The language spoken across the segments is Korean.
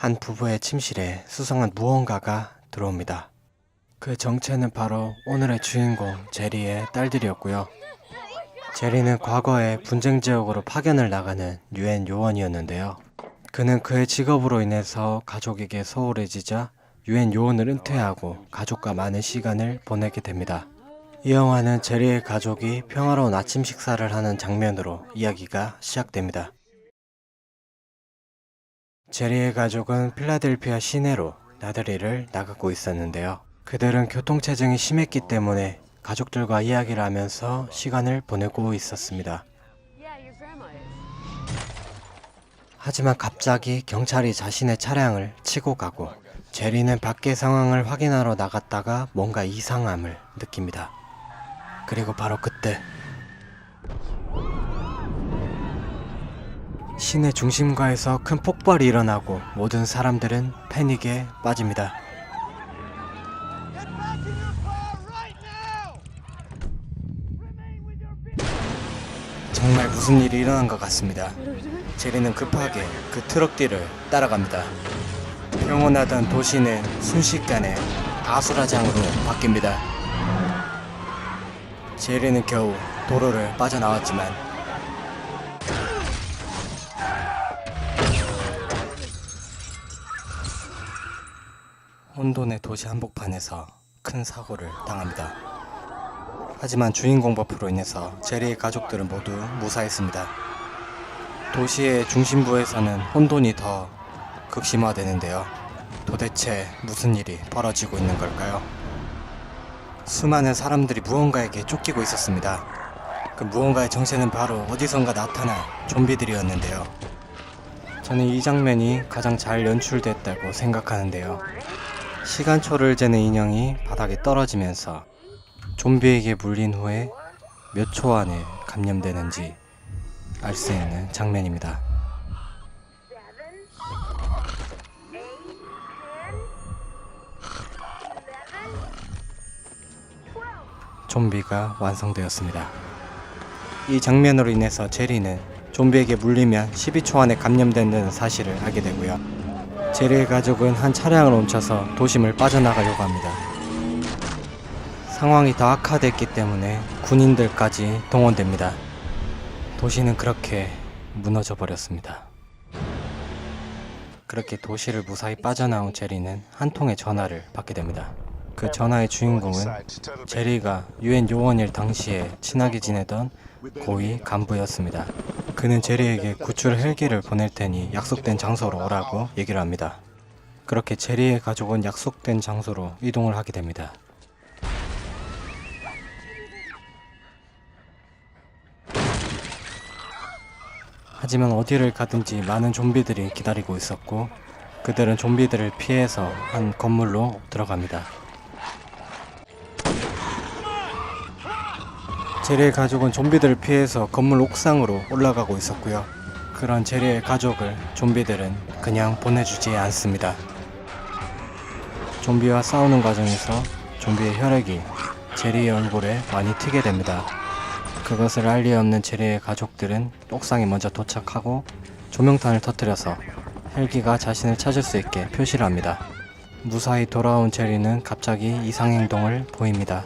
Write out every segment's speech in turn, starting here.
한 부부의 침실에 수상한 무언가가 들어옵니다. 그 정체는 바로 오늘의 주인공 제리의 딸들이었고요. 제리는 과거에 분쟁 지역으로 파견을 나가는 유엔 요원이었는데요. 그는 그의 직업으로 인해서 가족에게 소홀해지자 유엔 요원을 은퇴하고 가족과 많은 시간을 보내게 됩니다. 이 영화는 제리의 가족이 평화로운 아침 식사를 하는 장면으로 이야기가 시작됩니다. 제리의 가족은 필라델피아 시내로 나들이를 나가고 있었는데요. 그들은 교통체증이 심했기 때문에 가족들과 이야기를 하면서 시간을 보내고 있었습니다. 하지만 갑자기 경찰이 자신의 차량을 치고 가고 제리는 밖의 상황을 확인하러 나갔다가 뭔가 이상함을 느낍니다. 그리고 바로 그때 시내 중심가에서 큰 폭발이 일어나고 모든 사람들은 패닉에 빠집니다. 정말 무슨 일이 일어난 것 같습니다. 제리는 급하게 그 트럭 뒤를 따라갑니다. 평온하던 도시는 순식간에 아수라장으로 바뀝니다. 제리는 겨우 도로를 빠져나왔지만 혼돈의 도시 한복판에서 큰 사고를 당합니다. 하지만 주인공 버프로 인해서 제리의 가족들은 모두 무사했습니다. 도시의 중심부에서는 혼돈이 더 극심화되는데요. 도대체 무슨 일이 벌어지고 있는 걸까요? 수많은 사람들이 무언가에게 쫓기고 있었습니다. 그 무언가의 정체는 바로 어디선가 나타난 좀비들이었는데요. 저는 이 장면이 가장 잘 연출됐다고 생각하는데요. 시간초를 재는 인형이 바닥에 떨어지면서 좀비에게 물린 후에 몇 초 안에 감염되는지 알 수 있는 장면입니다. 좀비가 완성되었습니다. 이 장면으로 인해서 제리는 좀비에게 물리면 12초 안에 감염된다는 사실을 알게 되고요. 제리의 가족은 한 차량을 훔쳐서 도심을 빠져나가려고 합니다. 상황이 더 악화됐기 때문에 군인들까지 동원됩니다. 도시는 그렇게 무너져 버렸습니다. 그렇게 도시를 무사히 빠져나온 제리는 한 통의 전화를 받게 됩니다. 그 전화의 주인공은 제리가 유엔 요원일 당시에 친하게 지내던 고위 간부였습니다. 그는 제리에게 구출 헬기를 보낼 테니 약속된 장소로 오라고 얘기를 합니다. 그렇게 제리의 가족은 약속된 장소로 이동을 하게 됩니다. 하지만 어디를 가든지 많은 좀비들이 기다리고 있었고 그들은 좀비들을 피해서 한 건물로 들어갑니다. 제리의 가족은 좀비들을 피해서 건물 옥상으로 올라가고 있었고요. 그런 제리의 가족을 좀비들은 그냥 보내주지 않습니다. 좀비와 싸우는 과정에서 좀비의 혈액이 제리의 얼굴에 많이 튀게 됩니다. 그것을 알 리 없는 제리의 가족들은 옥상에 먼저 도착하고 조명탄을 터뜨려서 헬기가 자신을 찾을 수 있게 표시를 합니다. 무사히 돌아온 제리는 갑자기 이상행동을 보입니다.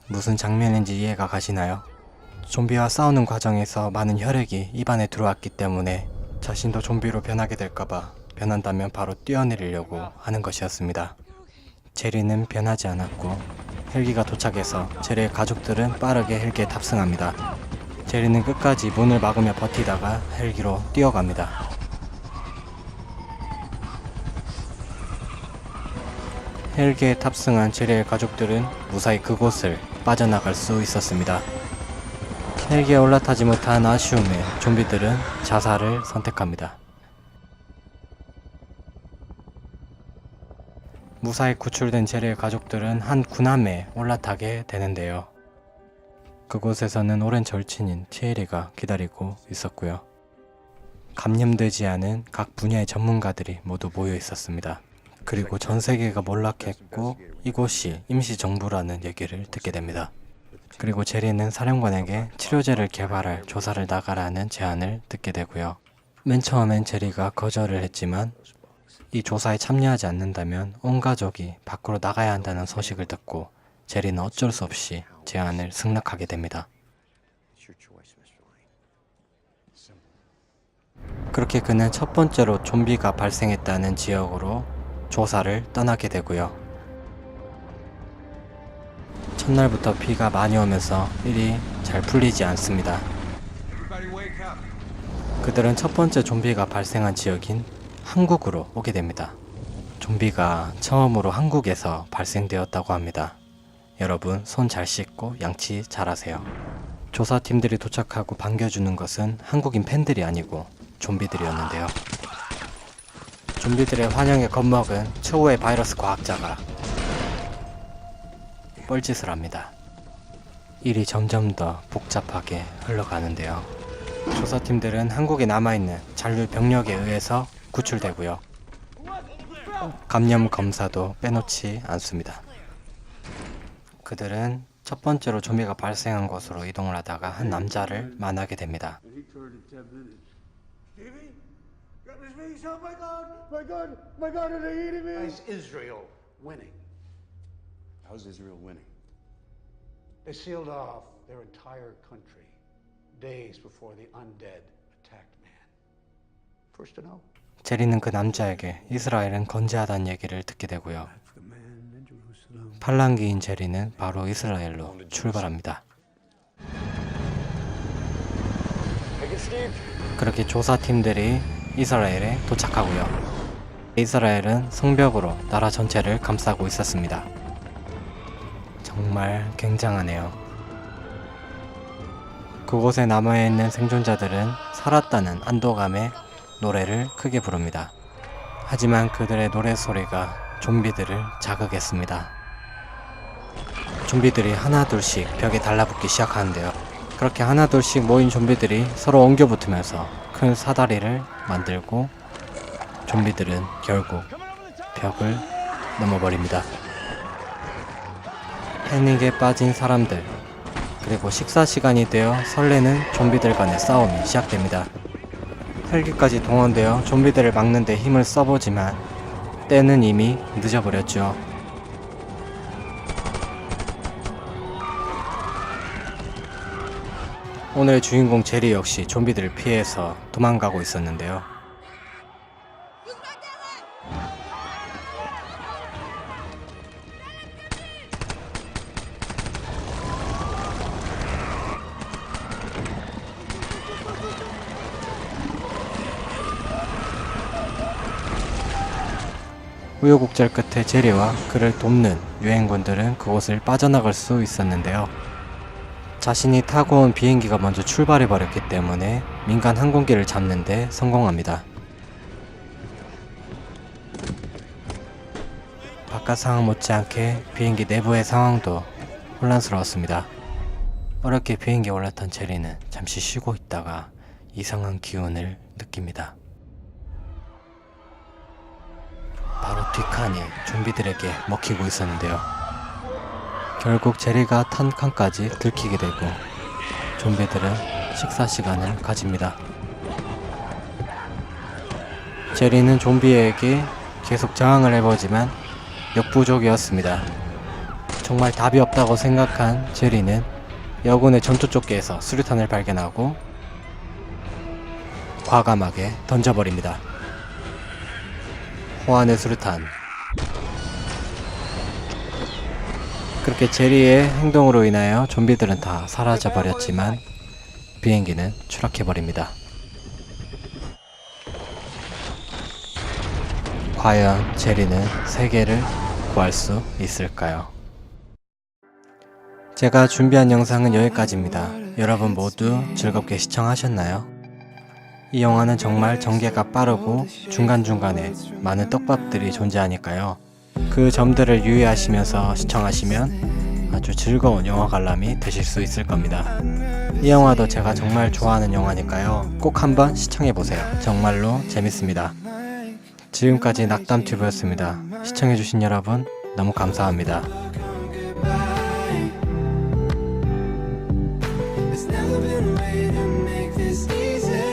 무슨 장면인지 이해가 가시나요? 좀비와 싸우는 과정에서 많은 혈액이 입안에 들어왔기 때문에 자신도 좀비로 변하게 될까봐 변한다면 바로 뛰어내리려고 하는 것이었습니다. 제리는 변하지 않았고 헬기가 도착해서 제리의 가족들은 빠르게 헬기에 탑승합니다. 제리는 끝까지 문을 막으며 버티다가 헬기로 뛰어갑니다. 헬기에 탑승한 제리의 가족들은 무사히 그곳을 빠져나갈 수 있었습니다. 헬기에 올라타지 못한 아쉬움에 좀비들은 자살을 선택합니다. 무사히 구출된 제리의 가족들은 한 군함에 올라타게 되는데요. 그곳에서는 오랜 절친인 티에리가 기다리고 있었고요. 감염되지 않은 각 분야의 전문가들이 모두 모여 있었습니다. 그리고 전 세계가 몰락했고 이곳이 임시정부라는 얘기를 듣게 됩니다. 그리고 제리는 사령관에게 치료제를 개발할 조사를 나가라는 제안을 듣게 되고요. 맨 처음엔 제리가 거절을 했지만 이 조사에 참여하지 않는다면 온 가족이 밖으로 나가야 한다는 소식을 듣고 제리는 어쩔 수 없이 제안을 승낙하게 됩니다. 그렇게 그는 첫 번째로 좀비가 발생했다는 지역으로 조사를 떠나게 되고요. 첫날부터 비가 많이 오면서 일이 잘 풀리지 않습니다. 그들은 첫 번째 좀비가 발생한 지역인 한국으로 오게 됩니다. 좀비가 처음으로 한국에서 발생되었다고 합니다. 여러분, 손 잘 씻고 양치 잘하세요. 조사팀들이 도착하고 반겨주는 것은 한국인 팬들이 아니고 좀비들이었는데요. 좀비들의 환영에 겁먹은 최후의 바이러스 과학자가 뻘짓을 합니다. 일이 점점 더 복잡하게 흘러가는데요. 조사팀들은 한국에 남아있는 잔류 병력에 의해서 구출되고요. 감염 검사도 빼놓지 않습니다. 그들은 첫 번째로 좀비가 발생한 곳으로 이동을 하다가 한 남자를 만나게 됩니다. How's Israel winning? How's Israel winning? They sealed off their entire country days before the undead attacked man. First to know. 제리는 그 남자에게 이스라엘은 건재하다는 얘기를 듣게 되고요. The man in Jerusalem. 팔랑귀인 제리는 바로 이스라엘로 출발합니다. 그렇게 조사팀들이 이스라엘에 도착하고요. 이스라엘은 성벽으로 나라 전체를 감싸고 있었습니다. 정말 굉장하네요. 그곳에 남아있는 생존자들은 살았다는 안도감에 노래를 크게 부릅니다. 하지만 그들의 노래소리가 좀비들을 자극했습니다. 좀비들이 하나둘씩 벽에 달라붙기 시작하는데요. 그렇게 하나둘씩 모인 좀비들이 서로 엉겨붙으면서 큰 사다리를 만들고 좀비들은 결국 벽을 넘어버립니다. 패닉에 빠진 사람들, 그리고 식사 시간이 되어 설레는 좀비들 간의 싸움이 시작됩니다. 헬기까지 동원되어 좀비들을 막는 데 힘을 써보지만 때는 이미 늦어버렸죠. 오늘의 주인공 제리 역시 좀비들을 피해서 도망가고 있었는데요. 우여곡절 끝에 제리와 그를 돕는 유행군들은 그곳을 빠져나갈 수 있었는데요. 자신이 타고 온 비행기가 먼저 출발해버렸기 때문에 민간 항공기를 잡는 데 성공합니다. 바깥 상황 못지않게 비행기 내부의 상황도 혼란스러웠습니다. 어렵게 비행기에 올랐던 제리는 잠시 쉬고 있다가 이상한 기운을 느낍니다. 바로 뒷칸이 좀비들에게 먹히고 있었는데요. 결국 제리가 탄 칸까지 들키게 되고 좀비들은 식사 시간을 가집니다. 제리는 좀비에게 계속 저항을 해보지만 역부족이었습니다. 정말 답이 없다고 생각한 제리는 여군의 전투조끼에서 수류탄을 발견하고 과감하게 던져버립니다. 호환의 수류탄. 그렇게 제리의 행동으로 인하여 좀비들은 다 사라져버렸지만 비행기는 추락해버립니다. 과연 제리는 세계를 구할 수 있을까요? 제가 준비한 영상은 여기까지입니다. 여러분 모두 즐겁게 시청하셨나요? 이 영화는 정말 전개가 빠르고 중간중간에 많은 떡밥들이 존재하니까요. 그 점들을 유의하시면서 시청하시면 아주 즐거운 영화 관람이 되실 수 있을 겁니다. 이 영화도 제가 정말 좋아하는 영화니까요. 꼭 한번 시청해보세요. 정말로 재밌습니다. 지금까지 낙담튜브였습니다. 시청해주신 여러분 너무 감사합니다. There's never been a way to make this easy.